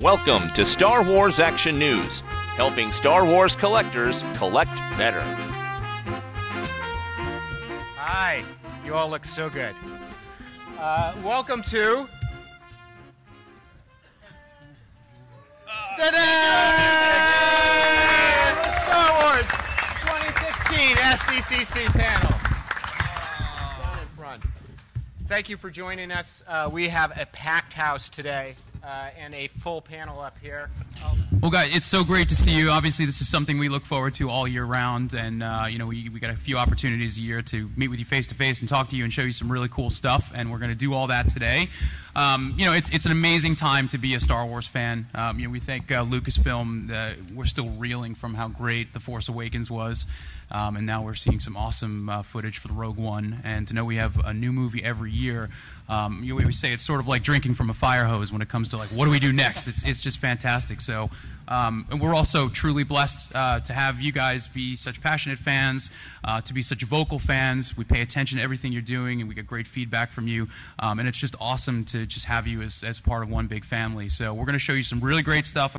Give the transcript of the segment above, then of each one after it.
Welcome to Star Wars Action News, helping Star Wars collectors collect better. Hi, you all look so good. Welcome to... Star Wars 2016 SDCC panel. Down in front. Thank you for joining us. We have a packed house today and a full panel up here. Well, guys, it's so great to see you. Obviously, this is something we look forward to all year round, and we got a few opportunities a year to meet with you face to face and talk to you and show you some really cool stuff, and we're going to do all that today. It's an amazing time to be a Star Wars fan. We think Lucasfilm, we're still reeling from how great The Force Awakens was, and now we're seeing some awesome footage for the Rogue One, and to know we have a new movie every year. We always say it's sort of like drinking from a fire hose when it comes to, like, what do we do next? It's just fantastic. So, and we're also truly blessed to have you guys be such passionate fans, to be such vocal fans. We pay attention to everything you're doing, and we get great feedback from you. And it's just awesome to just have you as part of one big family. So we're going to show you some really great stuff.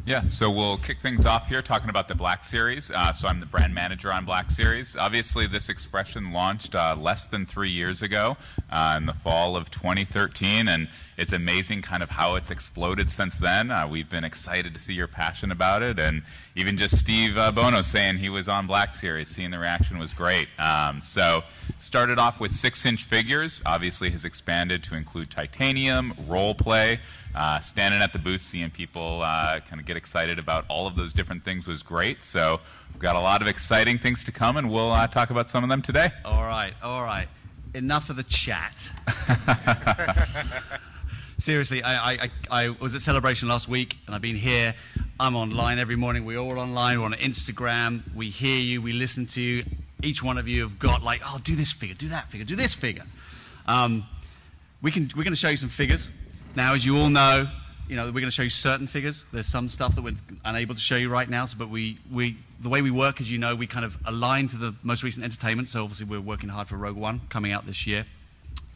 Yeah, so we'll kick things off here talking about the Black Series. So I'm the brand manager on Black Series. Obviously, this expression launched less than 3 years ago in the fall of 2013, and it's amazing kind of how it's exploded since then. We've been excited to see your passion about it, and even just Steve Bono saying he was on Black Series, seeing the reaction was great. So started off with 6-inch figures, obviously has expanded to include titanium, role play. Standing at the booth, seeing people kind of get excited about all of those different things was great. So we've got a lot of exciting things to come, and we'll talk about some of them today. All right. Enough of the chat. Seriously, I was at Celebration last week, and I've been here. I'm online every morning. We're all online. We're on Instagram. We hear you. We listen to you. Each one of you have got, like, oh, do this figure, do that figure, do this figure. We're going to show you some figures. Now, as you all know, we're going to show you certain figures. There's some stuff that we're unable to show you right now, but the way we work, as you know, we kind of align to the most recent entertainment. So obviously we're working hard for Rogue One coming out this year.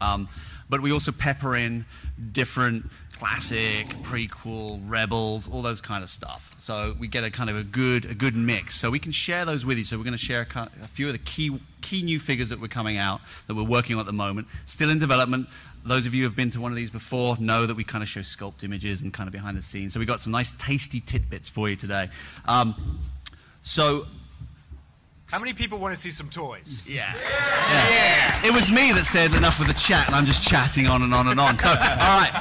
But we also pepper in different classic, prequel, Rebels, all those kind of stuff. So we get a kind of a good mix. So we can share those with you. So we're going to share a few of the key new figures that we're coming out, that we're working on at the moment, still in development. Those of you who have been to one of these before know that we kind of show sculpt images and kind of behind the scenes. So we've got some nice tasty tidbits for you today. How many people want to see some toys? Yeah. It was me that said enough with the chat, and I'm just chatting on and on and on. So, all right.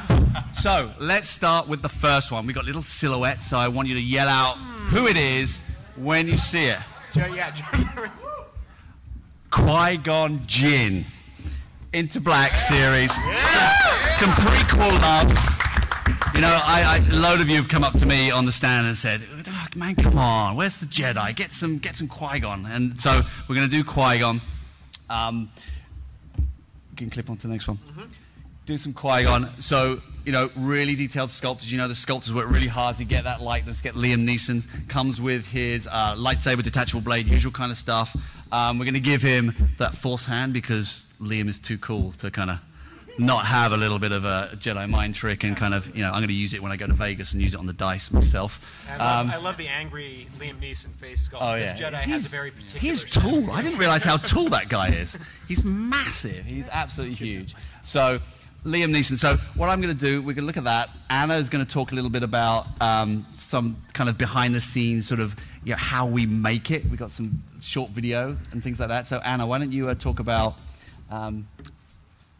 So let's start with the first one. We've got little silhouettes, so I want you to yell out who it is when you see it. Qui-Gon Jinn. Into Black Series. Some prequel love. A load of you have come up to me on the stand and said, oh, man, come on, where's the Jedi? Get some Qui-Gon. And so we're going to do Qui-Gon. You can clip on to the next one. Do some Qui-Gon. So, really detailed sculptors. The sculptors work really hard to get that likeness, get Liam Neeson. Comes with his lightsaber, detachable blade, usual kind of stuff. We're going to give him that Force hand because Liam is too cool to kind of not have a little bit of a Jedi mind trick and kind of, I'm going to use it when I go to Vegas and use it on the dice myself. I love the angry Liam Neeson face sculpt. Oh, yeah. This Jedi has a very particular... He's tall. I didn't realize how tall that guy is. He's massive. He's absolutely huge. So, Liam Neeson. So, what I'm going to do, we're going to look at that. Anna is going to talk a little bit about some kind of behind-the-scenes sort of, how we make it. We've got some short video and things like that. So, Anna, why don't you talk about...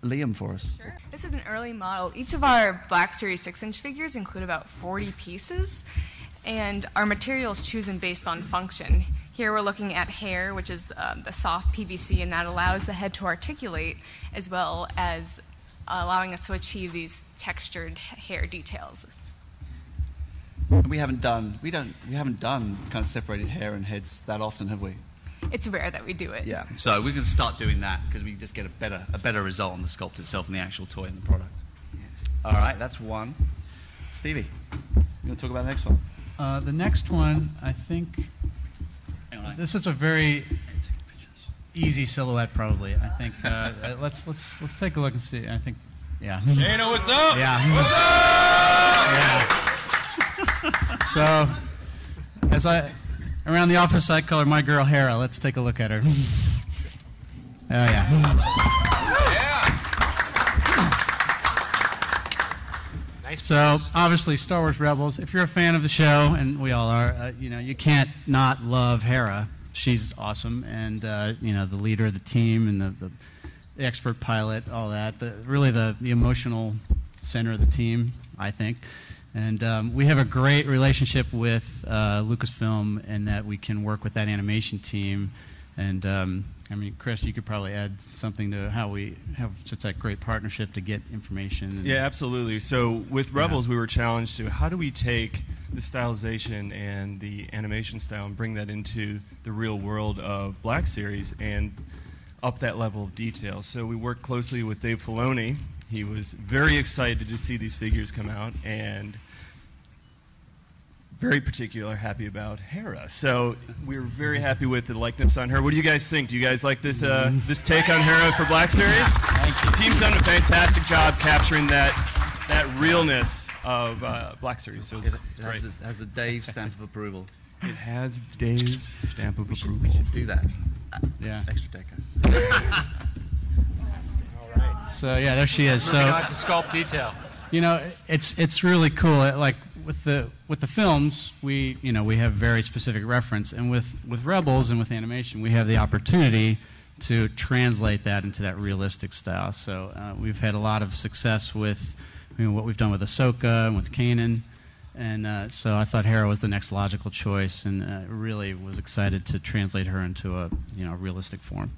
Liam for us. Sure. This is an early model. Each of our Black Series 6-inch figures include about 40 pieces, and our material is chosen based on function. Here we're looking at hair, which is the soft PVC, and that allows the head to articulate as well as allowing us to achieve these textured hair details. We haven't done kind of separated hair and heads that often, have we? It's rare that we do it. Yeah, so we're going to start doing that because we just get a better result on the sculpt itself and the actual toy and the product. All right, that's one. Stevie, you want to talk about the next one? The next one, I think, this is a very easy silhouette. Probably, I think. Let's take a look and see. I think, yeah. Dana, what's up? Yeah. What's up? Yeah. So, around the office, I call her my girl Hera. Let's take a look at her. Oh, yeah. Nice. So, obviously, Star Wars Rebels, if you're a fan of the show, and we all are, you can't not love Hera. She's awesome, and, the leader of the team and the expert pilot, all that. Really the emotional center of the team, I think. And we have a great relationship with Lucasfilm in that we can work with that animation team. And, Chris, you could probably add something to how we have such a great partnership to get information. Yeah, absolutely. So with Rebels, we were challenged to how do we take the stylization and the animation style and bring that into the real world of Black Series and up that level of detail. So we worked closely with Dave Filoni. He was very excited to see these figures come out and very particular happy about Hera. So we were very happy with the likeness on her. What do you guys think? Do you guys like this this take on Hera for Black Series? Thank you. The team's done a fantastic job capturing that realness of Black Series. So it's great. Has a Dave stamp of approval. It has Dave's stamp of approval. We should do that. Yeah. Extra deco. All right. So, yeah, there she is. Moving So, on to sculpt detail. it's really cool. Like with the films, we have very specific reference, and with Rebels and with animation, we have the opportunity to translate that into that realistic style. So we've had a lot of success with what we've done with Ahsoka and with Kanan, and so I thought Hera was the next logical choice, and really was excited to translate her into a realistic form.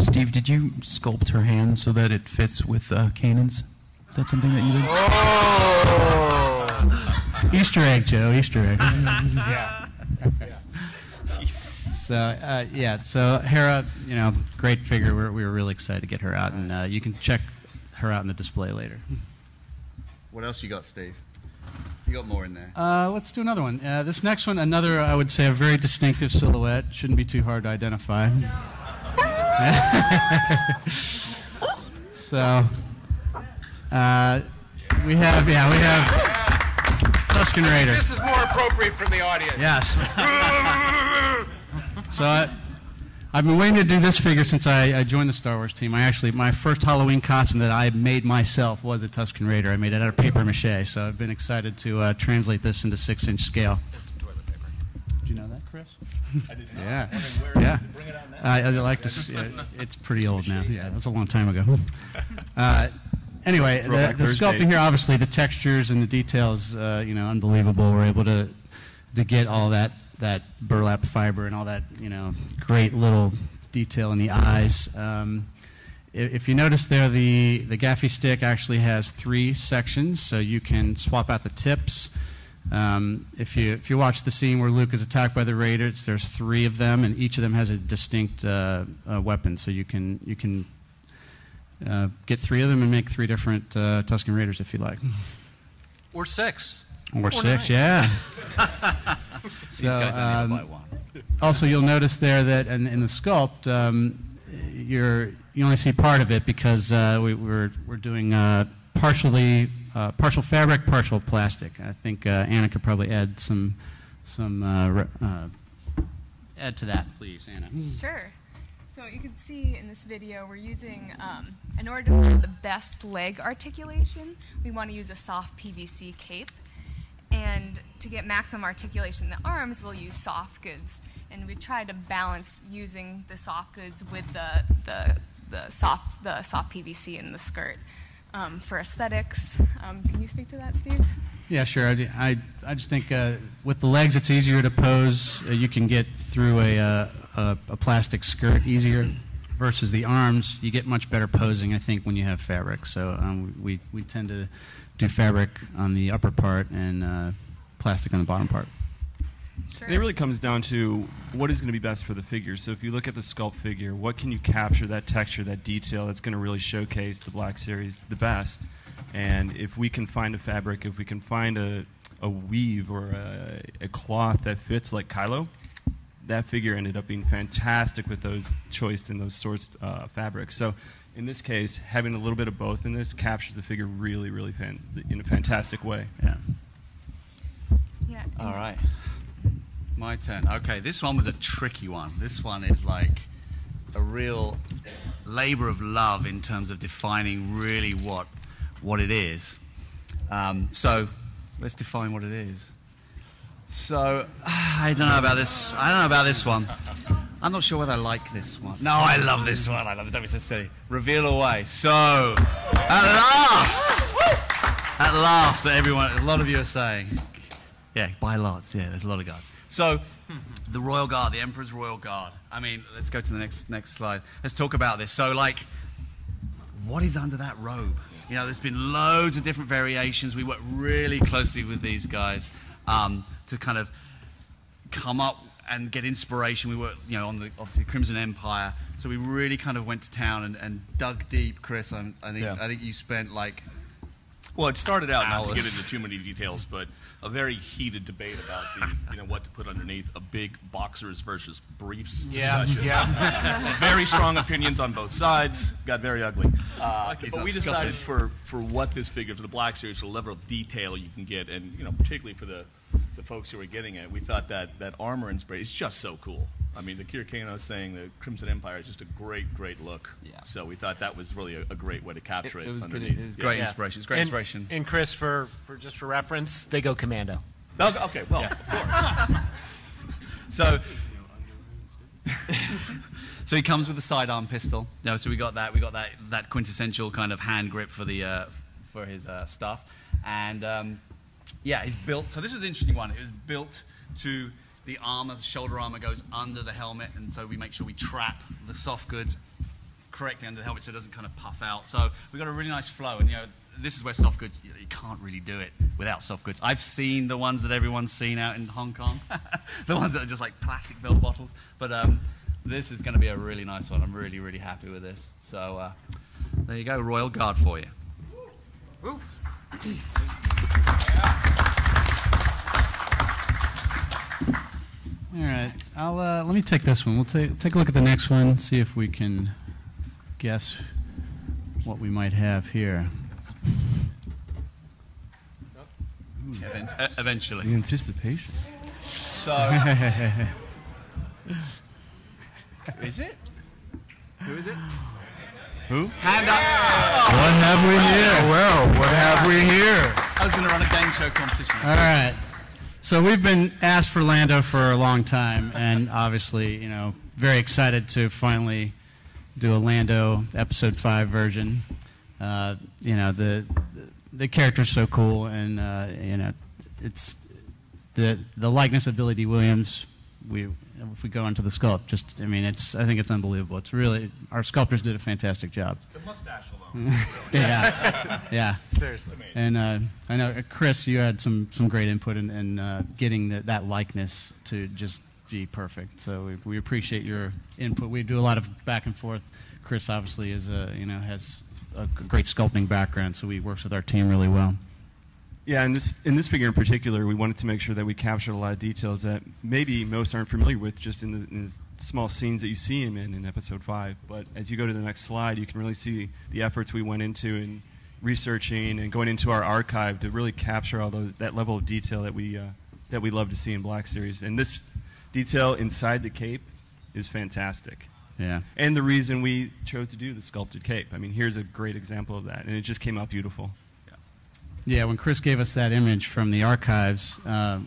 Steve, did you sculpt her hand so that it fits with Kanan's? Is that something that you did? Oh! Easter egg, Joe. Easter egg. Yeah. So Hera, great figure. We were really excited to get her out, and you can check her out in the display later. What else you got, Steve? You got more in there. Let's do another one. This next one, another, I would say, a very distinctive silhouette. Shouldn't be too hard to identify. So, we have Tusken Raider. This is more appropriate from the audience. Yes. So I've been waiting to do this figure since I joined the Star Wars team. My first Halloween costume that I made myself was a Tusken Raider. I made it out of paper mache, so I've been excited to translate this into 6-inch scale. That's some toilet paper. Did you know that, Chris? I did not. Yeah. Yeah. Bring it on now. I like this. It's pretty old now. Yeah, that's a long time ago. Anyway, the sculpting here, obviously, the textures and the details, unbelievable. We're able to get all that burlap fiber and all that, great little detail in the eyes. If you notice there, the gaffy stick actually has 3 sections, so you can swap out the tips. If you watch the scene where Luke is attacked by the Raiders, there's 3 of them, and each of them has a distinct weapon, so you can get 3 of them and make 3 different Tusken Raiders if you like. Or 6. Or 6, yeah. These guys only buy one. Also, you'll notice there that in the sculpt, you only see part of it because we're doing partial fabric, partial plastic. I think Anna could probably add some add to that, please, Anna. Sure. So you can see in this video we're using, in order to have the best leg articulation, we want to use a soft PVC cape. And to get maximum articulation in the arms, we'll use soft goods. And we try to balance using the soft goods with the soft PVC in the skirt. For aesthetics, can you speak to that, Steve? Yeah, sure. I just think with the legs, it's easier to pose. You can get through a plastic skirt easier versus the arms. You get much better posing, I think, when you have fabric. So we tend to do fabric on the upper part and plastic on the bottom part. Sure. And it really comes down to what is going to be best for the figure. So if you look at the sculpt figure, what can you capture, that texture, that detail that's going to really showcase the Black Series the best? And if we can find a fabric, if we can find a weave or a cloth that fits like Kylo, that figure ended up being fantastic with those choiced and those sourced fabrics. So in this case, having a little bit of both in this captures the figure really, really in a fantastic way. Yeah. Yeah, All right. My turn. Okay, this one was a tricky one. This one is like a real labor of love in terms of defining really what it is. So let's define what it is. So I don't know about this. I don't know about this one. I'm not sure whether I like this one. No, I love this one. I love it. Don't be so silly. Reveal away. So at last, everyone, a lot of you are saying, yeah, by lots. Yeah, there's a lot of guards. So the Royal Guard, the Emperor's Royal Guard. I mean, let's go to the next slide. Let's talk about this. So, like, what is under that robe? You know, there's been loads of different variations. We worked really closely with these guys to kind of come up and get inspiration. We worked, you know, on the obviously Crimson Empire. So we really kind of went to town and dug deep. Chris, I think you spent like. Well, it started out, hours. not to get into too many details, but a very heated debate about what to put underneath a big boxers versus briefs discussion. Yeah. Very strong opinions on both sides. Got very ugly. But we decided for what this figure, for the Black Series, for the level of detail you can get, and particularly for the folks who are getting it, we thought that armor and spray is just so cool. I mean, the Kirkano saying the Crimson Empire is just a great look. Yeah. So we thought that was really a great way to capture it. It was underneath. good. It was great inspiration. It's great inspiration. And Chris, for reference, they go commando. Okay, well, of course. So he comes with a sidearm pistol. So we got that quintessential kind of hand grip for his stuff, and he's built. So this is an interesting one. It was built to the armor, the shoulder armor goes under the helmet, and so we make sure we trap the soft goods correctly under the helmet so it doesn't kind of puff out. So we've got a really nice flow, and this is where soft goods, you can't really do it without soft goods. I've seen the ones that everyone's seen out in Hong Kong, the ones that are just like plastic belt bottles, but this is going to be a really nice one. I'm really, really happy with this. So there you go, Royal Guard for you. Woo. All right, let me take this one. We'll take a look at the next one, see if we can guess what we might have here. Eventually. The anticipation. So, is it? Who is it? Who? Hand up. What have we here? Well, what have we here? I was going to run a game show competition. All right. So we've been asked for Lando for a long time, and obviously, very excited to finally do a Lando Episode 5 version. The character's so cool, and it's the likeness of Billy D. Williams. If we go into the sculpt, I think it's unbelievable. It's really, our sculptors did a fantastic job. The mustache alone. Yeah. Seriously. And I know, Chris, you had some great input in getting that likeness to just be perfect. So we appreciate your input. We do a lot of back and forth. Chris obviously has a great sculpting background, so he works with our team really well. Yeah, in this figure in particular, we wanted to make sure that we captured a lot of details that maybe most aren't familiar with just in the small scenes that you see him in Episode 5. But as you go to the next slide, you can really see the efforts we went into in researching and going into our archive to really capture all that level of detail that we love to see in Black Series. And this detail inside the cape is fantastic. Yeah. And the reason we chose to do the sculpted cape. I mean, here's a great example of that, and it just came out beautiful. Yeah, when Chris gave us that image from the archives,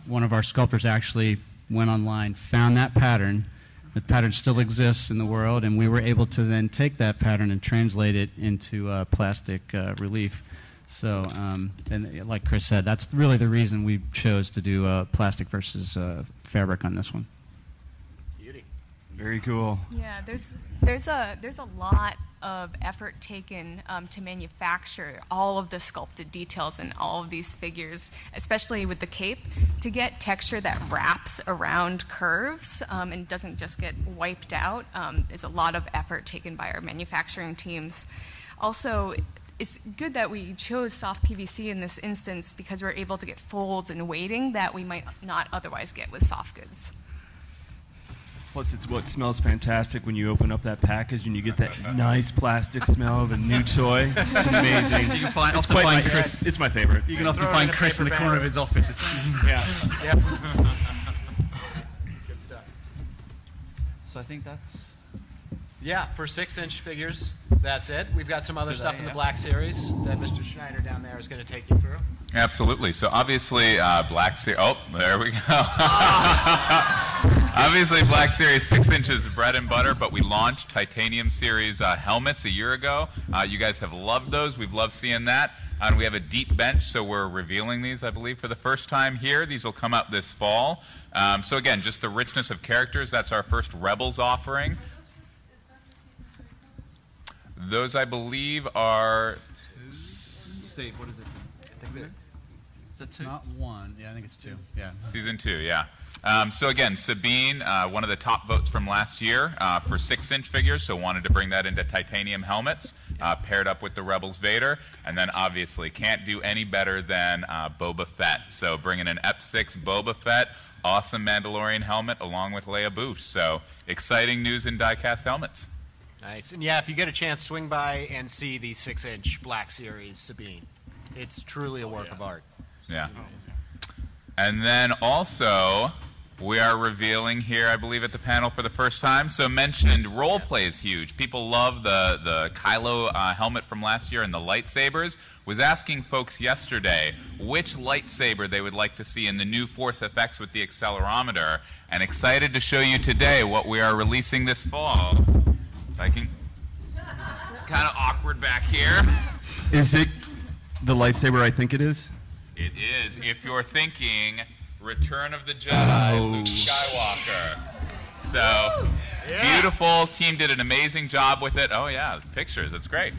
one of our sculptors actually went online, found that pattern. The pattern still exists in the world, and we were able to then take that pattern and translate it into plastic relief. So, and like Chris said, that's really the reason we chose to do plastic versus fabric on this one. Beauty. Very cool. Yeah, there's a lot of effort taken to manufacture all of the sculpted details in all of these figures, especially with the cape, to get texture that wraps around curves and doesn't just get wiped out. Is a lot of effort taken by our manufacturing teams. Also, it's good that we chose soft PVC in this instance because we're able to get folds and weighting that we might not otherwise get with soft goods. Plus, it's what smells fantastic when you open up that package and you get that nice plastic smell of a new toy. It's amazing. You can find, it's quite nice. Chris. It's my favorite. You can often find Chris in the corner of his office. Yeah. Yep. Good stuff. So I think that's... Yeah, for 6-inch figures, that's it. We've got some other stuff in the Black Series that Mr. Schneider down there is going to take you through. Absolutely. So obviously, Black Series. Oh, there we go. Obviously, Black Series 6 inches bread and butter, but we launched Titanium Series helmets a year ago. You guys have loved those. We've loved seeing that. And we have a deep bench, so we're revealing these, I believe, for the first time here. These will come out this fall. So again, just the richness of characters. That's our first Rebels offering. Those, I believe, are... Steve, what is it? Is that 2? Not 1. Yeah, I think it's 2. Yeah. Season 2, yeah. So again, Sabine, one of the top votes from last year for 6-inch figures, so wanted to bring that into titanium helmets, paired up with the Rebels Vader, and then obviously can't do any better than Boba Fett. So bringing an Ep6 Boba Fett, awesome Mandalorian helmet along with Leia Boosh. So exciting news in die-cast helmets. Nice. And yeah, if you get a chance, swing by and see the 6-inch Black Series Sabine. It's truly a work of art. Yeah. And then also, we are revealing here, I believe, at the panel for the first time. So mentioned role play is huge. People love the Kylo helmet from last year and the lightsabers. Was asking folks yesterday which lightsaber they would like to see in the new Force FX with the accelerometer. And excited to show you today what we are releasing this fall. It's kind of awkward back here. Is it the lightsaber I think it is? It is. If you're thinking Return of the Jedi, Luke Skywalker. So, beautiful. Team did an amazing job with it. Oh, yeah, pictures. That's great.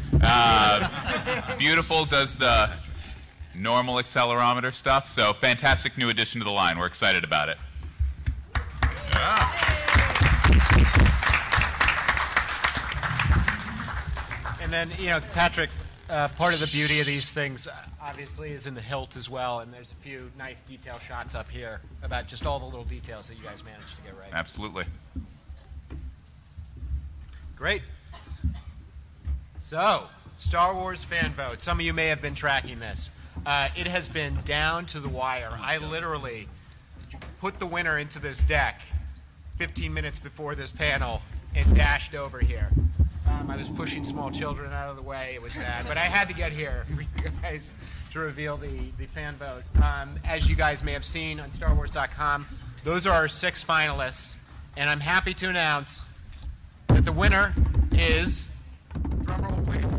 Beautiful. Does the normal accelerometer stuff. So, fantastic new addition to the line. We're excited about it. Yeah. And then, you know, Patrick, part of the beauty of these things, obviously, is in the hilt as well, and there's a few nice detail shots up here about just all the little details that you guys managed to get right. Absolutely. Great. So, Star Wars fan vote. Some of you may have been tracking this. It has been down to the wire. I literally put the winner into this deck 15 minutes before this panel and dashed over here. I was pushing small children out of the way. It was bad. But I had to get here for you guys to reveal the fan vote. As you guys may have seen on StarWars.com, those are our 6 finalists. And I'm happy to announce that the winner is, drumroll please,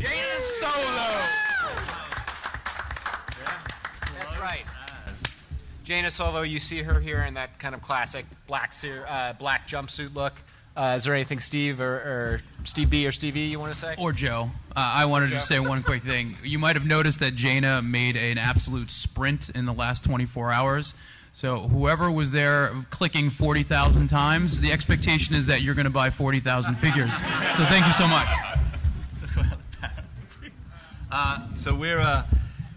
Jaina Solo! That's right. Jaina Solo, you see her here in that kind of classic black jumpsuit look. Is there anything Steve or Steve B or Steve E you want to say? Or Joe. I wanted to say one quick thing. You might have noticed that Jaina made an absolute sprint in the last 24 hours. So whoever was there clicking 40,000 times, the expectation is that you're going to buy 40,000 figures. So thank you so much. So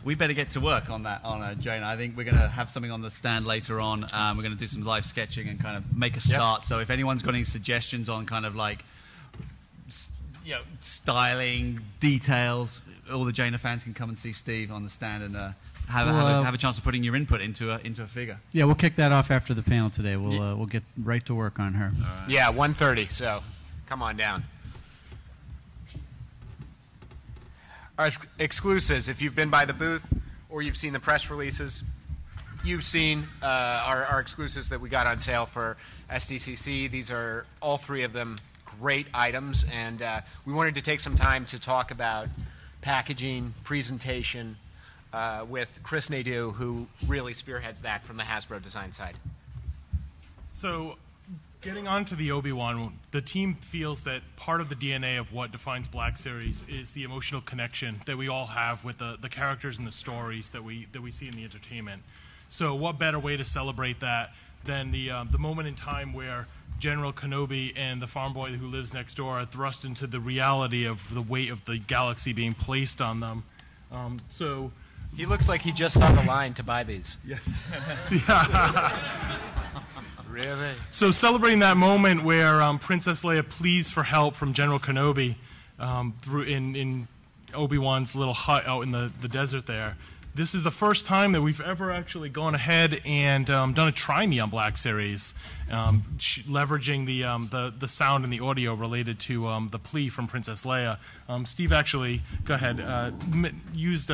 we better get to work on that, on Jaina. I think we're going to have something on the stand later on. We're going to do some live sketching and kind of make a start. Yep. So if anyone's got any suggestions on kind of like, you know, styling, details, all the Jaina fans can come and see Steve on the stand and have a chance of putting your input into a figure. Yeah, we'll kick that off after the panel today. We'll get right to work on her. Right. Yeah, 1:30. So come on down. Our exclusives, if you've been by the booth or you've seen the press releases, you've seen our exclusives that we got on sale for SDCC. These are all 3 of them great items, and we wanted to take some time to talk about packaging, presentation with Chris Nadeau, who really spearheads that from the Hasbro design side. So, getting on to the Obi-Wan, the team feels that part of the DNA of what defines Black Series is the emotional connection that we all have with the characters and the stories that we see in the entertainment. So what better way to celebrate that than the moment in time where General Kenobi and the farm boy who lives next door are thrust into the reality of the weight of the galaxy being placed on them. So He looks like he just saw the line to buy these. Yes. Really? So celebrating that moment where Princess Leia pleads for help from General Kenobi through in Obi-Wan's little hut out in the desert there. This is the first time that we've ever actually gone ahead and done a Try Me on Black Series, leveraging the sound and the audio related to the plea from Princess Leia. Steve actually, go ahead, used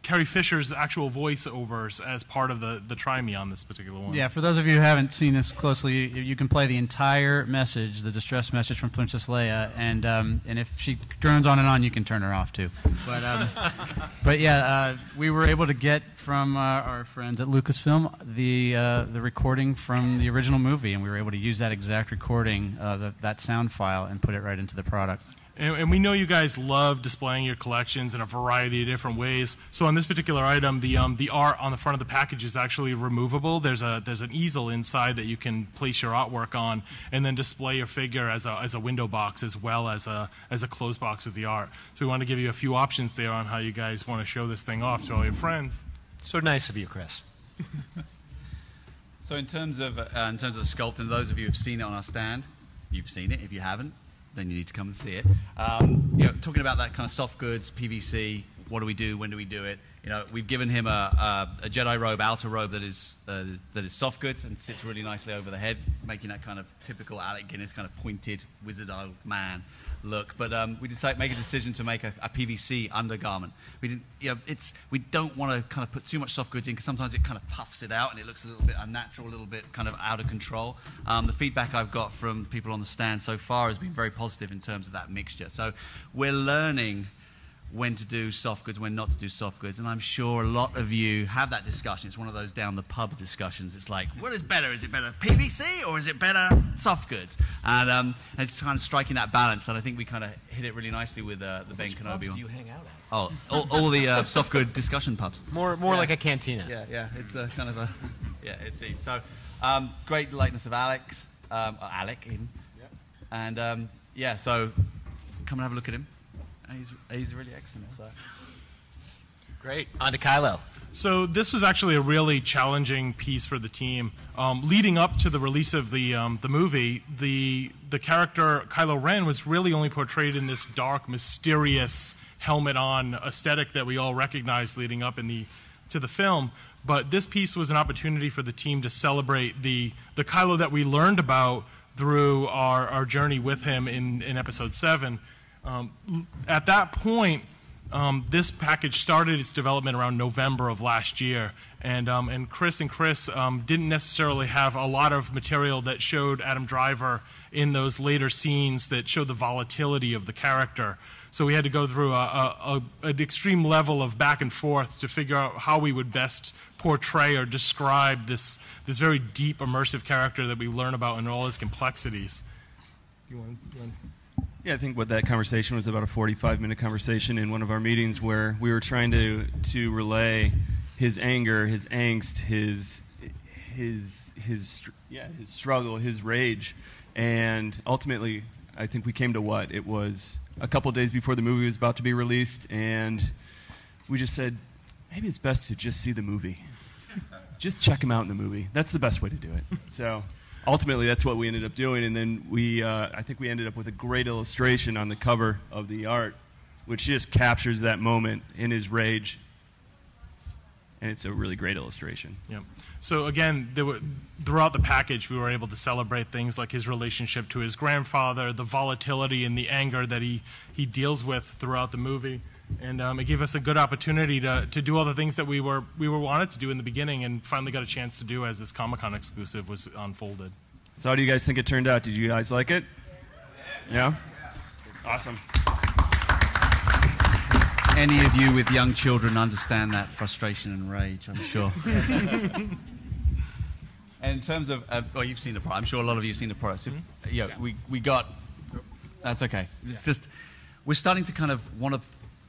Carrie Fisher's actual voiceovers as part of the Try Me on this particular one. Yeah, for those of you who haven't seen this closely, you can play the entire message, the distress message from Princess Leia, and if she drones on and on, you can turn her off too. But yeah, we were able to get from our friends at Lucasfilm the recording from the original movie, and we were able to use that exact recording, that sound file, and put it right into the product. And we know you guys love displaying your collections in a variety of different ways. So on this particular item, the art on the front of the package is actually removable. There's an easel inside that you can place your artwork on, and then display your figure as a window box as well as a closed box with the art. So we want to give you a few options there on how you guys want to show this thing off to all your friends. So nice of you, Chris. So in terms of the sculpt, and those of you who've seen it on our stand, you've seen it. If you haven't, then you need to come and see it. Talking about that kind of soft goods, PVC, what do we do, when do we do it? We've given him a Jedi robe, outer robe that is soft goods and sits really nicely over the head, making that kind of typical Alec Guinness kind of pointed wizard-eyed man look. But we decided to make a decision to make a PVC undergarment. We don't want to kind of put too much soft goods in, because sometimes it kind of puffs it out and it looks a little bit unnatural, a little bit kind of out of control. The feedback I've got from people on the stand so far has been very positive in terms of that mixture. So we're learning when to do soft goods, when not to do soft goods, and I'm sure a lot of you have that discussion. It's one of those down the pub discussions. It's like, what is better? Is it better PVC or is it better soft goods? And it's kind of striking that balance, and I think we kind of hit it really nicely with the Ben Kenobi one. Which pubs do you hang out at? Oh, all the soft good discussion pubs. More like a cantina. Yeah. It's kind of indeed. So, great likeness of Alex, Alec even, and so come and have a look at him. He's really excellent. So. Great. On to Kylo. So this was actually a really challenging piece for the team. Leading up to the release of the movie, the character Kylo Ren was really only portrayed in this dark, mysterious helmet-on aesthetic that we all recognized leading up to the film. But this piece was an opportunity for the team to celebrate the Kylo that we learned about through our journey with him in Episode 7. At that point, this package started its development around November of last year, and Chris didn't necessarily have a lot of material that showed Adam Driver in those later scenes that showed the volatility of the character. So we had to go through an extreme level of back and forth to figure out how we would best portray or describe this very deep, immersive character that we learn about in all his complexities. Yeah, I think what that conversation was about, a 45-minute conversation in one of our meetings where we were trying to relay his anger, his angst, his struggle, his rage, and ultimately, I think we came to what? It was a couple days before the movie was about to be released, and we just said, maybe it's best to just see the movie. Just check him out in the movie. That's the best way to do it. So. Ultimately, that's what we ended up doing, and then I think we ended up with a great illustration on the cover of the art, which just captures that moment in his rage, and it's a really great illustration. Yeah. So again, throughout the package, we were able to celebrate things like his relationship to his grandfather, the volatility and the anger that he deals with throughout the movie. And it gave us a good opportunity to do all the things that we were wanted to do in the beginning, and finally got a chance to do as this Comic-Con exclusive was unfolded. So how do you guys think it turned out? Did you guys like it? Yeah? Awesome. Any of you with young children understand that frustration and rage, I'm sure. And in terms of, you've seen the product. I'm sure a lot of you have seen the product. So, we got, that's okay. It's just, we're starting to kind of want to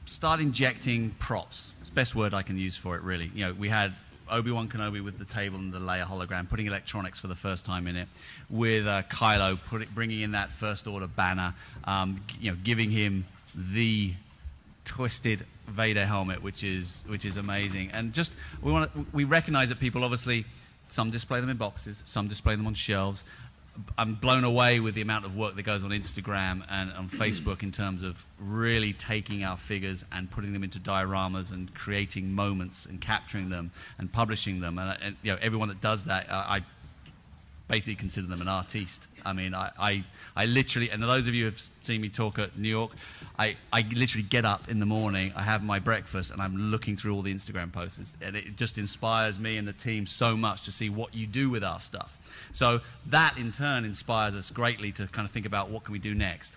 start injecting props. It's the best word I can use for it, really. We had Obi-Wan Kenobi with the table and the Leia hologram, putting electronics for the first time in it, with Kylo bringing in that First Order banner, giving him the twisted Vader helmet, which is amazing. And just we recognize that people obviously, some display them in boxes, some display them on shelves. I'm blown away with the amount of work that goes on Instagram and on Facebook in terms of really taking our figures and putting them into dioramas and creating moments and capturing them and publishing them. And you know, everyone that does that, I basically consider them an artiste. I mean, I literally, and those of you who have seen me talk at New York, I literally get up in the morning, I have my breakfast, and I'm looking through all the Instagram posts. And it just inspires me and the team so much to see what you do with our stuff. So that, in turn, inspires us greatly to kind of think about what can we do next.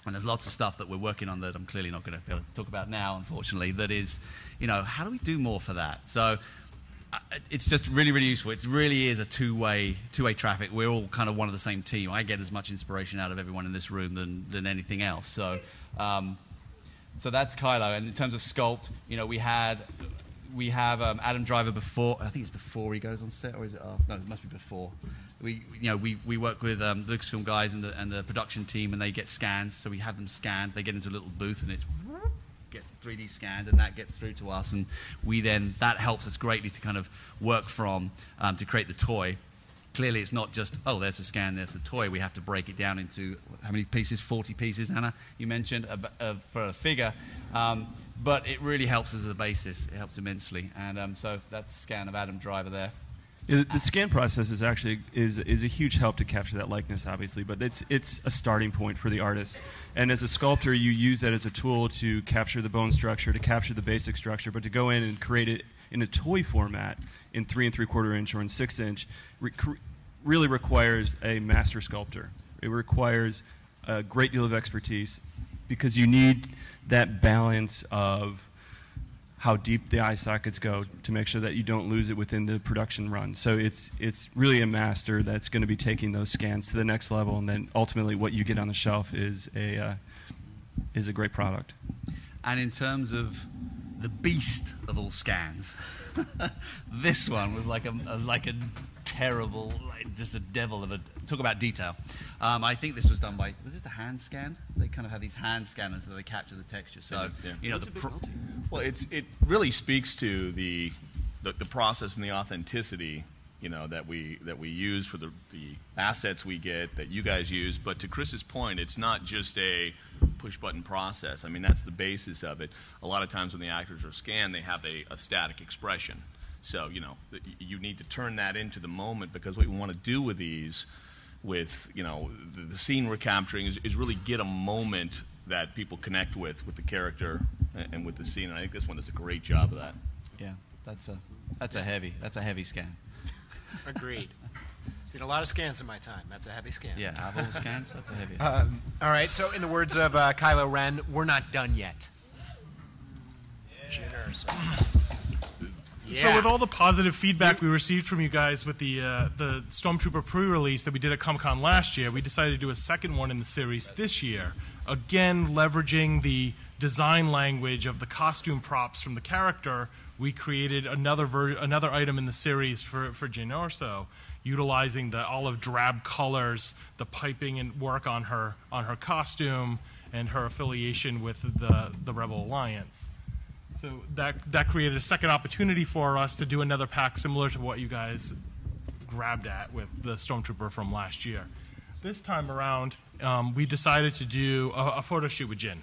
And there's lots of stuff that we're working on that I'm clearly not going to be able to talk about now, unfortunately, that is, you know, how do we do more for that? So it's just really, really useful. It really is a two-way traffic. We're all kind of one of the same team. I get as much inspiration out of everyone in this room than anything else. So that's Kylo. And in terms of sculpt, you know, we have Adam Driver before. I think it's before he goes on set, or is it after? No, it must be before. We work with the Lucasfilm guys and the production team, and they get scans. So we have them scanned. They get into a little booth, and it's get 3D scanned, and that gets through to us, and that helps us greatly to kind of work from to create the toy. Clearly, it's not just, oh, there's a scan, there's the toy. We have to break it down into how many pieces? 40 pieces, Anna, you mentioned, for a figure. But it really helps us as a basis. It helps immensely. And so that's a scan of Adam Driver there. The scan process is actually is a huge help to capture that likeness, obviously, but it's a starting point for the artist. And as a sculptor, you use that as a tool to capture the bone structure, to capture the basic structure, but to go in and create it in a toy format in 3 3/4 inch or in 6 inch really requires a master sculptor. It requires a great deal of expertise because you need that balance of how deep the eye sockets go to make sure that you don't lose it within the production run. So it's really a master that's going to be taking those scans to the next level, and then ultimately what you get on the shelf is a great product. And in terms of the beast of all scans, this one was like a terrible, just a devil of a. Talk about detail. I think this was done by. Was this a hand scan? They kind of have these hand scanners that they capture the texture. So you know, well, it really speaks to the process and the authenticity, you know, that we use for the assets we get, that you guys use. But to Chris's point, it's not just a push button process. I mean, that's the basis of it. A lot of times when the actors are scanned, they have a static expression. So, you know, you need to turn that into the moment, because what we want to do with these, with, you know, the scene we're capturing is really get a moment that people connect with the character and with the scene. And I think this one does a great job of that. Yeah, that's a heavy scan. Agreed. Seen a lot of scans in my time. That's a heavy scan. Yeah, out of all the scans, that's a heavy. All right, so in the words of Kylo Ren, we're not done yet. Yeah. So with all the positive feedback we received from you guys with the Stormtrooper pre-release that we did at Comic-Con last year, we decided to do a second one in the series this year. Again, leveraging the design language of the costume props from the character, we created another item in the series for Jyn Erso, utilizing the olive drab colors, the piping and work on her costume, and her affiliation with the Rebel Alliance. So that created a second opportunity for us to do another pack similar to what you guys grabbed at with the Stormtrooper from last year. This time around, we decided to do a photo shoot with Jyn.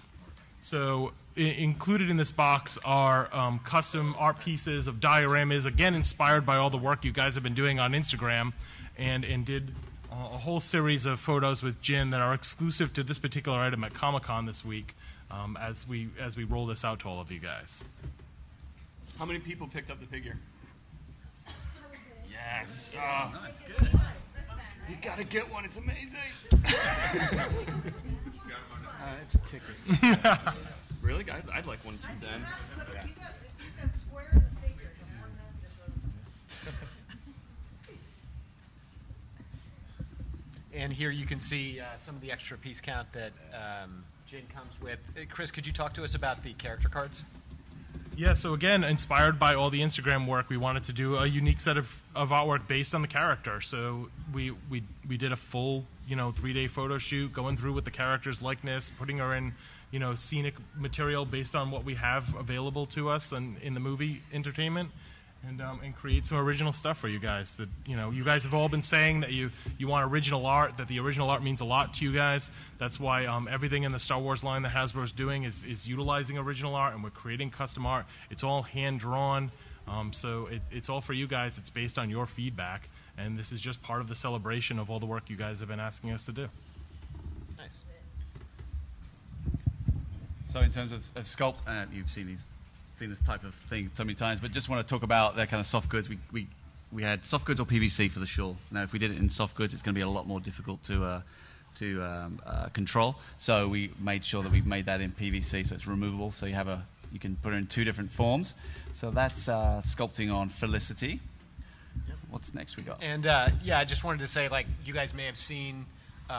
So included in this box are custom art pieces of dioramas, again inspired by all the work you guys have been doing on Instagram, and did a whole series of photos with Jyn that are exclusive to this particular item at Comic-Con this week. As we roll this out to all of you guys. How many people picked up the figure? Yes. Nice, good. You gotta get one. It's amazing. It's a ticket. Really? I'd like one too. Then. And here you can see some of the extra piece count that Jyn comes with. Chris, could you talk to us about the character cards? Yeah, so again, inspired by all the Instagram work, we wanted to do a unique set of artwork based on the character. So we did a full, 3-day photo shoot, going through with the character's likeness, putting her in, scenic material based on what we have available to us and in the movie entertainment, and create some original stuff for you guys. That you guys have all been saying that you want original art, that the original art means a lot to you guys. That's why everything in the Star Wars line that Hasbro is doing is utilizing original art, and we're creating custom art. It's all hand drawn, so it's all for you guys. It's based on your feedback, and this is just part of the celebration of all the work you guys have been asking us to do. Nice. So in terms of sculpt, you've seen this type of thing so many times, but just want to talk about that kind of soft goods. We had soft goods or PVC for the shawl. Now, if we did it in soft goods, it's going to be a lot more difficult to control. So we made sure that we made that in PVC, so it's removable. So you can put it in two different forms. So that's sculpting on Felicity. Yep. What's next we got? And I just wanted to say, you guys may have seen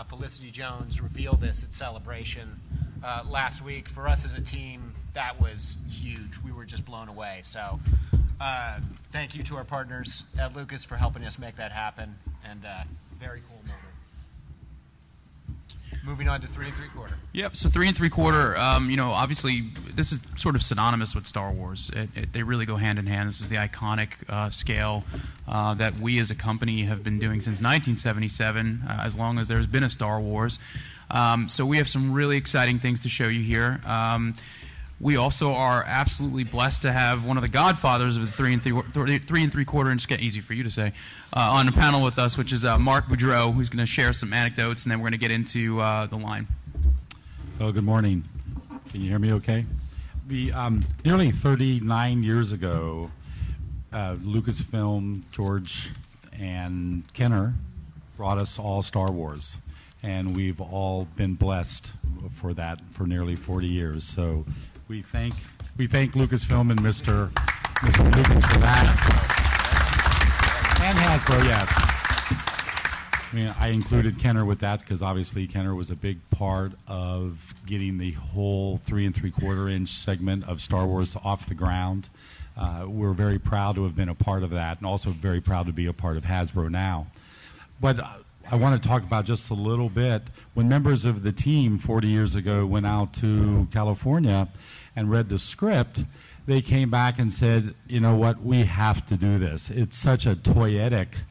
Felicity Jones reveal this at Celebration last week. For us as a team, that was huge. We were just blown away. So thank you to our partners at Lucas for helping us make that happen, and very cool moment. Moving on to 3 3/4. Yep. So 3 3/4. Obviously, this is sort of synonymous with Star Wars. They really go hand in hand. This is the iconic scale that we as a company have been doing since 1977, as long as there's been a Star Wars. So we have some really exciting things to show you here. We also are absolutely blessed to have one of the godfathers of the 3 3/4 inch, easy for you to say, on the panel with us, which is Mark Boudreau, who's going to share some anecdotes, and then we're going to get into the line. Oh, good morning. Can you hear me okay? Nearly 39 years ago, Lucasfilm, George, and Kenner brought us all Star Wars, and we've all been blessed for that for nearly 40 years. So we thank Lucasfilm and Mr. Lucas for that, and Hasbro, yes. I mean, I included Kenner with that because obviously Kenner was a big part of getting the whole 3 3/4 inch segment of Star Wars off the ground. We're very proud to have been a part of that, and also very proud to be a part of Hasbro now. But I want to talk about just a little bit. When members of the team 40 years ago went out to California and read the script, they came back and said, you know what, we have to do this. It's such a toyetic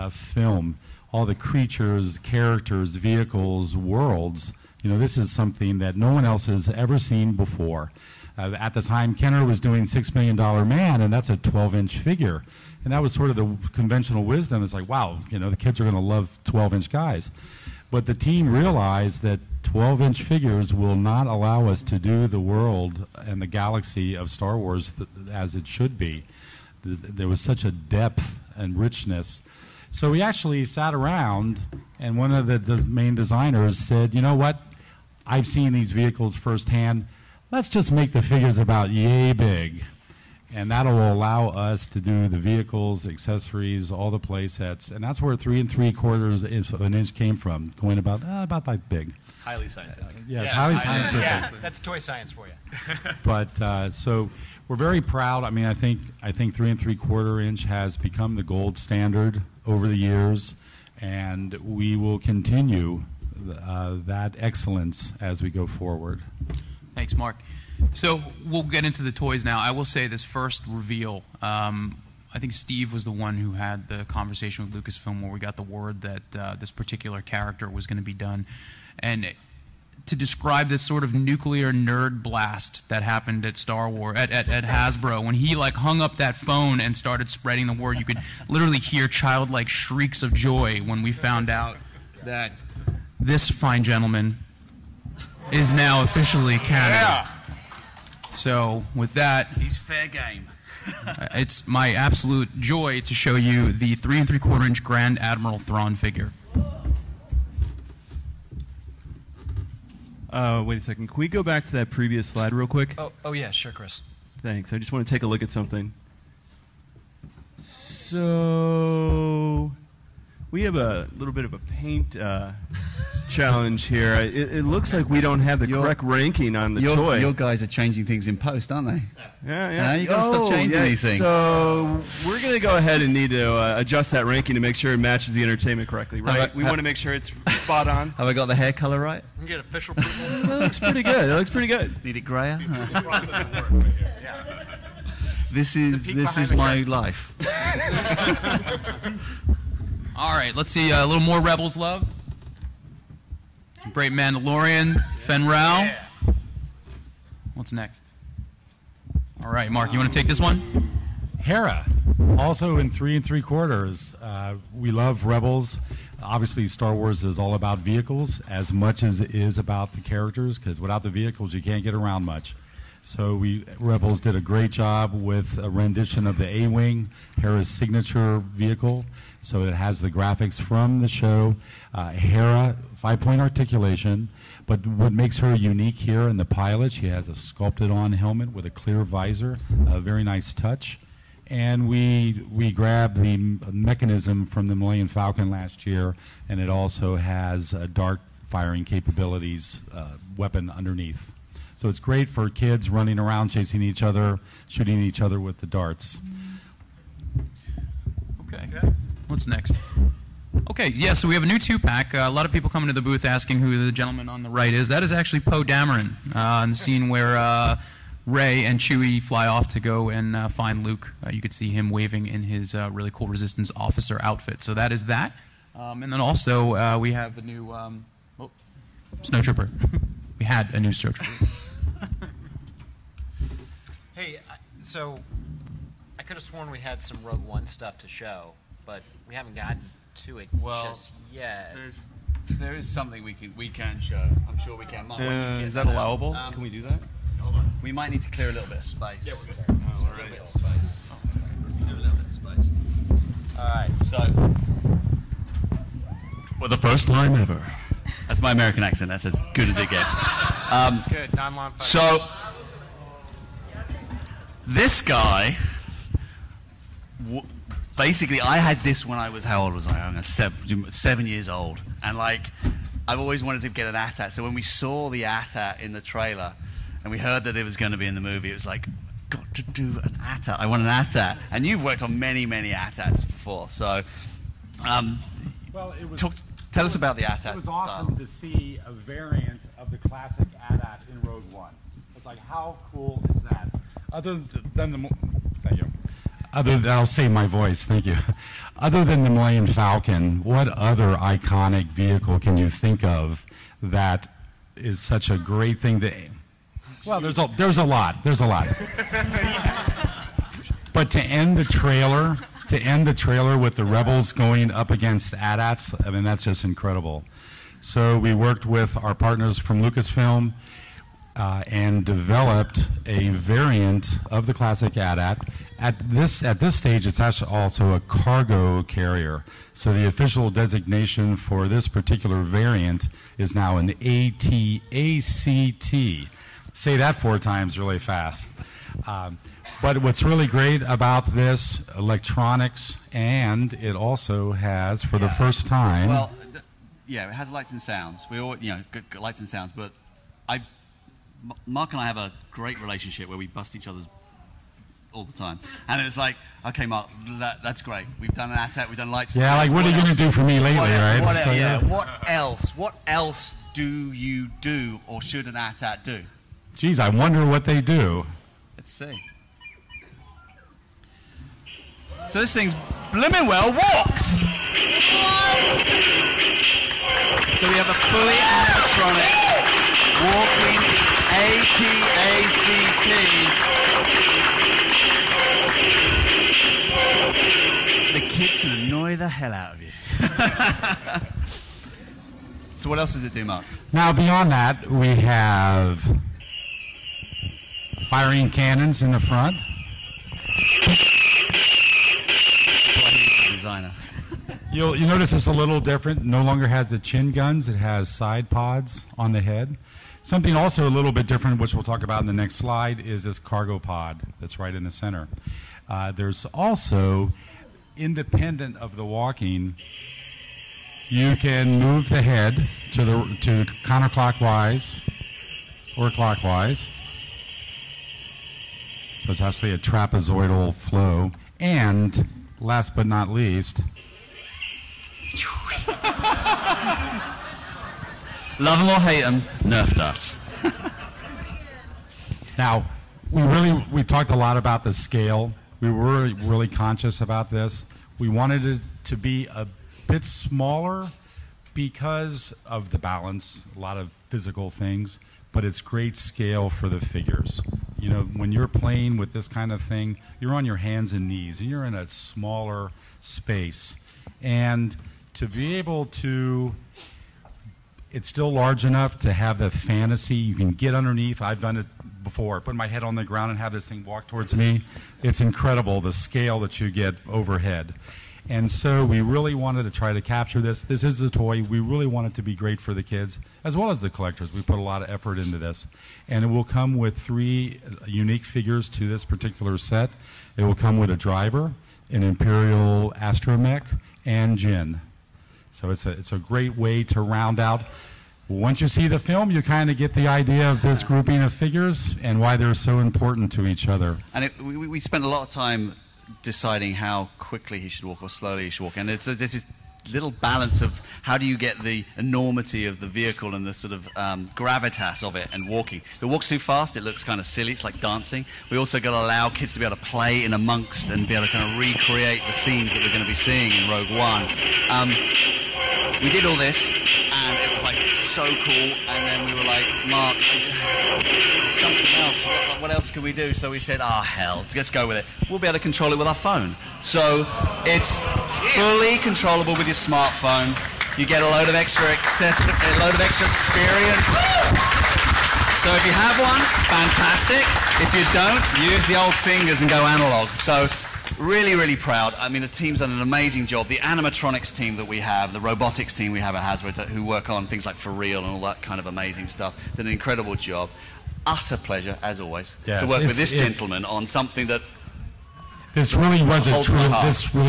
film. All the creatures, characters, vehicles, worlds, this is something that no one else has ever seen before. At the time, Kenner was doing $6 Million Man, and that's a 12-inch figure. And that was sort of the conventional wisdom. It's like, wow, the kids are going to love 12-inch guys. But the team realized that 12-inch figures will not allow us to do the world and the galaxy of Star Wars as it should be. There was such a depth and richness. So we actually sat around, and one of the main designers said, you know what? I've seen these vehicles firsthand. Let's just make the figures about yay big. And that'll allow us to do the vehicles, accessories, all the play sets. And that's where 3 3/4 of an inch came from, going about that big. Highly scientific. Yes, highly scientific. Yeah, that's toy science for you. But so we're very proud. I mean, I think 3 3/4 inch has become the gold standard over the years, and we will continue that excellence as we go forward. Thanks, Mark. So we'll get into the toys now. I will say this first reveal, I think Steve was the one who had the conversation with Lucasfilm where we got the word that this particular character was going to be done. And to describe this sort of nuclear nerd blast that happened at Star Wars, at Hasbro, when he hung up that phone and started spreading the word, you could literally hear childlike shrieks of joy when we found out that this fine gentleman is now officially canon. Yeah. So with that, he's fair game. It's my absolute joy to show you the 3 3/4 inch Grand Admiral Thrawn figure. Wait a second. Can we go back to that previous slide real quick? Oh yeah, sure, Chris. Thanks. I just want to take a look at something. So we have a little bit of a paint challenge here. It looks like we don't have the correct ranking on the toy. Your guys are changing things in post, aren't they? Yeah. You got to stop changing these things. So we're going to go ahead and need to adjust that ranking to make sure it matches the entertainment correctly, right? We want to make sure it's spot on. Have I got the hair color right? You can get official approval. looks pretty good. It looks pretty good. Need it grayer? This is my life. All right, let's see a little more Rebels love. Some great Mandalorian, Fen Rao. What's next? All right, Mark, you want to take this one? Hera, also in 3 3/4. We love Rebels. Obviously, Star Wars is all about vehicles as much as it is about the characters, because without the vehicles, you can't get around much. So Rebels did a great job with a rendition of the A-Wing, Hera's signature vehicle. So it has the graphics from the show. Hera, 5-point articulation. But what makes her unique here in the pilot, she has a sculpted-on helmet with a clear visor, a very nice touch. And we grabbed the mechanism from the Millennium Falcon last year, and it also has a dart firing capabilities weapon underneath. So it's great for kids running around, chasing each other, shooting each other with the darts. Okay. What's next? Okay, yeah, so we have a new 2-pack. A lot of people coming to the booth asking who the gentleman on the right is. That is actually Poe Dameron in the scene where Rey and Chewie fly off to go and find Luke. You could see him waving in his really cool Resistance officer outfit. So that is that. And then also we have a new Snowtrooper. We had a new Snowtrooper. Hey, so I could have sworn we had some Rogue One stuff to show, but we haven't gotten to it just yet. There is something we can show. I'm sure we can. Is that allowable? Can we do that? Hold on. We might need to clear a little bit of space. Yeah, we're good. A little bit of space. A little bit of space. All right, so for the first time ever. That's my American accent. That's as good as it gets. That's good. Non-long fight. So this guy, basically, I had this when I was, how old was I? I was 7 years old. And like, I've always wanted to get an AT-AT. So when we saw the AT-AT in the trailer, and we heard that it was going to be in the movie, it was like, got to do an AT-AT. I want an AT-AT. And you've worked on many, many AT-ATs before. So tell us about the AT-AT. It was awesome to see a variant of the classic AT-AT in Rogue One. It's like, how cool is that? I'll save my voice, thank you. Other than the Millennium Falcon, what other iconic vehicle can you think of that is such a great thing to... Well, there's a lot. But to end the trailer with the Rebels going up against AT-ATs, I mean, that's just incredible. So we worked with our partners from Lucasfilm and developed a variant of the classic AT-AT. At this stage, it's actually also a cargo carrier. So the official designation for this particular variant is now an AT-ACT. Say that 4 times really fast. But what's really great about this, electronics, and it also has, for the first time... Well, it has lights and sounds. We all, lights and sounds, but Mark and I have a great relationship where we bust each other's all the time. And it's like, okay, Mark, that's great. We've done an AT-AT, we've done lights and sounds. Yeah, like, what are you going to do for me lately, right? What else do you do, or should an AT-AT do? Geez, I wonder what they do. Let's see. So this thing's blooming well walks. So we have a fully animatronic walking AT-ACT. The kids can annoy the hell out of you. So what else does it do, Mark? Now, beyond that, we have firing cannons in the front. Designer. You'll notice it's a little different. No longer has the chin guns. It has side pods on the head. Something also a little bit different, which we'll talk about in the next slide, is this cargo pod that's right in the center. There's also, independent of the walking, you can move the head to counterclockwise or clockwise. So it's actually a trapezoidal flow. And last but not least, love them or hate them, Nerf darts. Now, we talked a lot about the scale. We were really conscious about this. We wanted it to be a bit smaller because of the balance, a lot of physical things, but it's great scale for the figures. You know, when you're playing with this kind of thing, you're on your hands and knees, and you're in a smaller space. And to be able to, it's still large enough to have the fantasy. You can get underneath. I've done it before. Put my head on the ground and have this thing walk towards me. It's incredible, the scale that you get overhead. And so we really wanted to try to capture this. This is a toy. We really want it to be great for the kids, as well as the collectors. We put a lot of effort into this. And it will come with 3 unique figures to this particular set. It will come with a driver, an Imperial Astromech, and Jin. So it's a great way to round out. Once you see the film, you kind of get the idea of this grouping of figures and why they're so important to each other. And we spent a lot of time deciding how quickly he should walk or slowly he should walk. And there's this little balance of how do you get the enormity of the vehicle and the sort of gravitas of it and walking. If it walks too fast, it looks kind of silly. It's like dancing. We also got to allow kids to be able to play in amongst and be able to kind of recreate the scenes that we're going to be seeing in Rogue One. We did all this, and it was like so cool. And then we were like, Mark, something else. What else can we do? So we said, hell, let's go with it. We'll be able to control it with our phone. So it's fully controllable with your smartphone. You get a load of extra experience. So if you have one, fantastic. If you don't, use the old fingers and go analog. So really, really proud. I mean, the team's done an amazing job. The animatronics team that we have, the robotics team we have at Hasbro, who work on things like For Real and all that kind of amazing stuff, did an incredible job. Utter pleasure, as always, to work with this gentleman on something that this really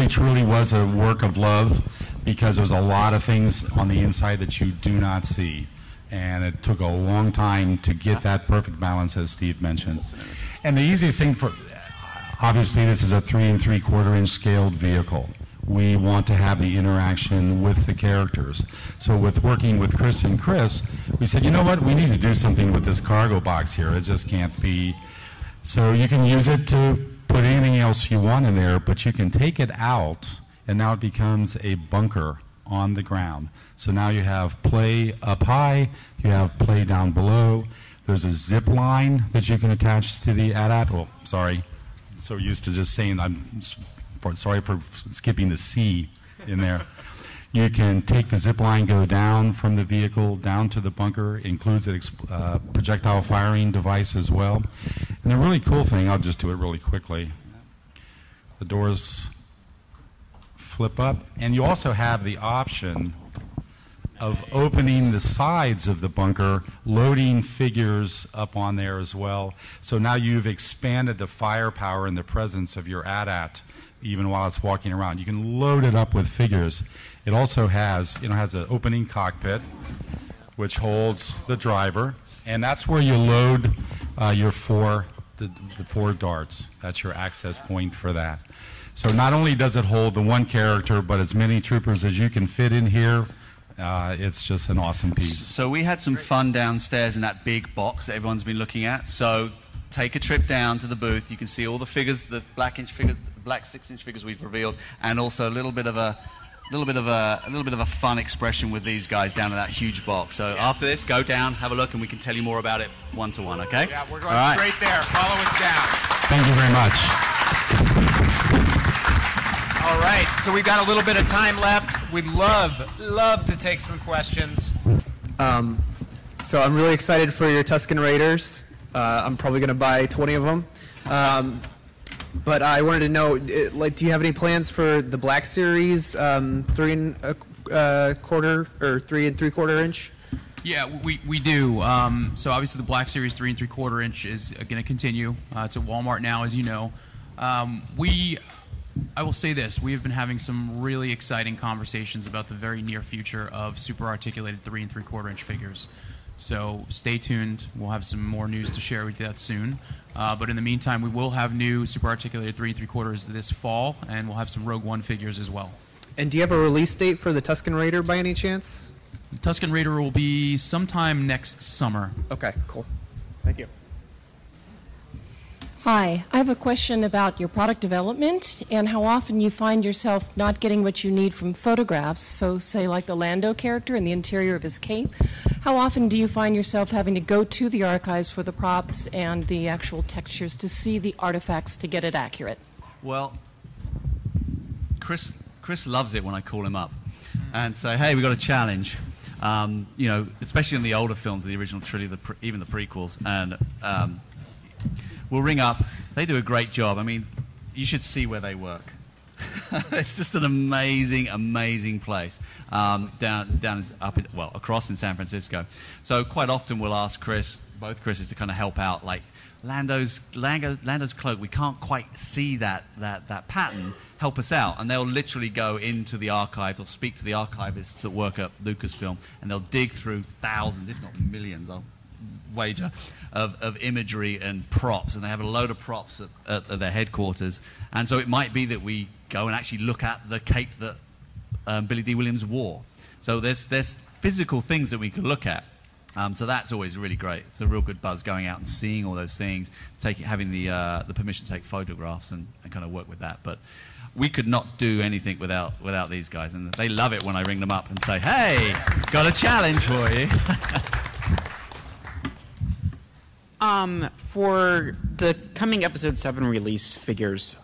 truly was a work of love, because there's a lot of things on the inside that you do not see. And it took a long time to get that perfect balance, as Steve mentioned. And the easiest thing obviously, this is a 3 3/4 inch scaled vehicle. We want to have the interaction with the characters. So with working with Chris and Chris, we said, you know what, we need to do something with this cargo box here. It just can't be. So you can use it to put anything else you want in there, but you can take it out, and now it becomes a bunker on the ground. So now you have play up high, you have play down below. There's a zip line that you can attach to the AT-AT. Oh, sorry. So used to just saying, sorry for skipping the C in there. You can take the zip line, go down from the vehicle down to the bunker. It includes a projectile firing device as well. And the really cool thing, I'll just do it really quickly. The doors flip up, and you also have the option of opening the sides of the bunker, loading figures up on there as well. So now you've expanded the firepower and the presence of your AT-AT even while it's walking around. You can load it up with figures. It also has an opening cockpit, which holds the driver, and that's where you load your the 4 darts. That's your access point for that. So not only does it hold the one character, but as many troopers as you can fit in here. It's just an awesome piece. So we had some fun downstairs in that big box that everyone's been looking at. So take a trip down to the booth. You can see all the figures, the black 6-inch figures we've revealed, and also a little bit of a fun expression with these guys down in that huge box. So after this, go down, have a look, and we can tell you more about it one-to-one. Okay? Yeah, we're going straight there. Follow us down. Thank you very much. All right, so we've got a little bit of time left. We'd love to take some questions. So I'm really excited for your Tusken Raiders. I'm probably going to buy 20 of them. But I wanted to know, do you have any plans for the Black Series 3 1/4 or 3 3/4 inch? Yeah, we do. So obviously the Black Series 3 3/4 inch is going to continue. It's at Walmart now, as you know. I will say this, we have been having some really exciting conversations about the very near future of super articulated 3 3/4 inch figures. So stay tuned. We'll have some more news to share with you that soon. But in the meantime, we will have new super articulated 3 3/4 this fall, and we'll have some Rogue One figures as well. And do you have a release date for the Tusken Raider by any chance? Tusken Raider will be sometime next summer. Okay, cool. Thank you. Hi, I have a question about your product development and how often you find yourself not getting what you need from photographs. So say like the Lando character in the interior of his cape. How often do you find yourself having to go to the archives for the props and the actual textures to see the artifacts to get it accurate? Well, Chris loves it when I call him up and say, hey, we got a challenge. You know, especially in the older films, the original trilogy, even the prequels, and we'll ring up. They do a great job. I mean, you should see where they work. It's just an amazing, amazing place across in San Francisco. So quite often we'll ask both Chris's, to kind of help out. Like Lando's cloak, we can't quite see that pattern. Help us out, and they'll literally go into the archives or speak to the archivists that work at Lucasfilm, and they'll dig through thousands, if not millions, I'll wager, of imagery and props, and they have a load of props at their headquarters. And so it might be that we go and actually look at the cape that Billy D. Williams wore. So there's physical things that we can look at. So that's always really great. It's a real good buzz going out and seeing all those things, having the permission to take photographs and kind of work with that. But we could not do anything without these guys, and they love it when I ring them up and say, hey, got a challenge for you. For the coming Episode 7 release figures,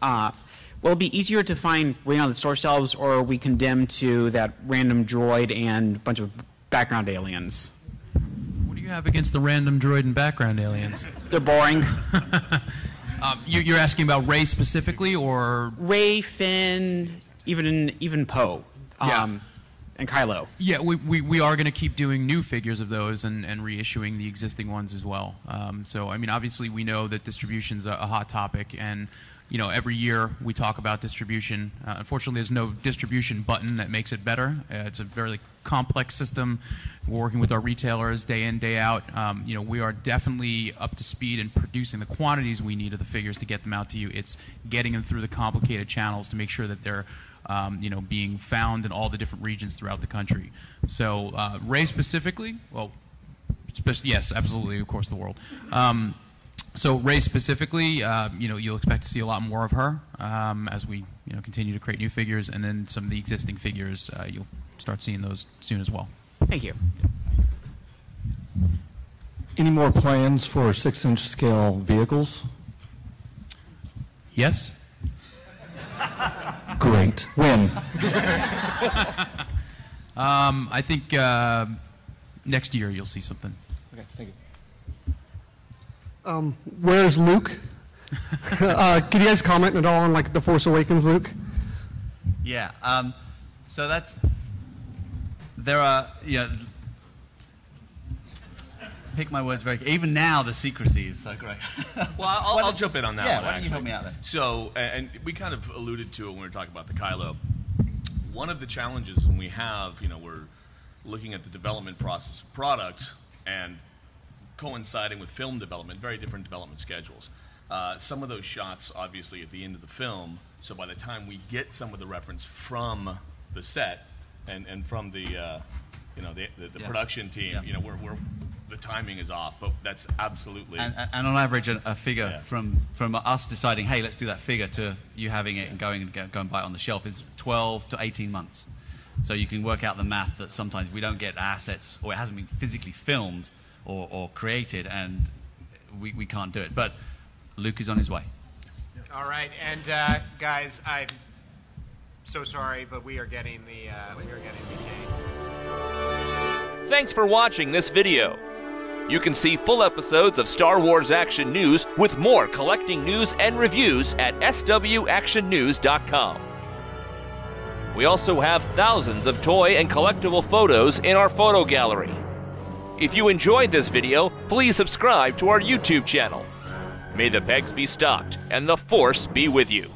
will it be easier to find right on the store shelves, or are we condemned to that random droid and a bunch of background aliens? What do you have against the random droid and background aliens? They're boring. You're asking about Rey specifically, or Rey, Finn, even Poe, and Kylo. Yeah, we are going to keep doing new figures of those and reissuing the existing ones as well. So I mean, obviously we know that distribution's a hot topic, and you know, every year we talk about distribution. Unfortunately, there's no distribution button that makes it better. It's a very complex system. We're working with our retailers day in, day out. You know, we are definitely up to speed in producing the quantities we need of the figures to get them out to you. It's getting them through the complicated channels to make sure that they're you know, being found in all the different regions throughout the country. So Rey specifically, well, yes, absolutely, of course, the world. So Rey specifically, you know, you'll expect to see a lot more of her as we, you know, continue to create new figures, and then some of the existing figures, you'll start seeing those soon as well. Thank you. Any more plans for 6-inch scale vehicles? Yes. Great. When? I think next year you'll see something. Okay, thank you. Where's Luke? Can you guys comment at all on like The Force Awakens, Luke? Yeah. So there are, you know, pick my words very. Even now, the secrecy is so great. Well, I'll jump in on that one. Yeah, why don't you help me out there? So, and we kind of alluded to it when we were talking about the Kylo. One of the challenges when we have, you know, we're looking at the development process of product and coinciding with film development, very different development schedules. Some of those shots, obviously, at the end of the film, so by the time we get some of the reference from the set and from the, you know, the production team, you know, we're the timing is off, but that's absolutely... And on average, a figure from us deciding, hey, let's do that figure, to you having it and go and buy it on the shelf is 12 to 18 months. So you can work out the math that sometimes we don't get assets, or it hasn't been physically filmed or created, and we can't do it. But Luke is on his way. All right, and guys, I'm so sorry, but we are getting the game. Thanks for watching this video. You can see full episodes of Star Wars Action News with more collecting news and reviews at swactionnews.com. We also have thousands of toy and collectible photos in our photo gallery. If you enjoyed this video, please subscribe to our YouTube channel. May the pegs be stocked and the Force be with you.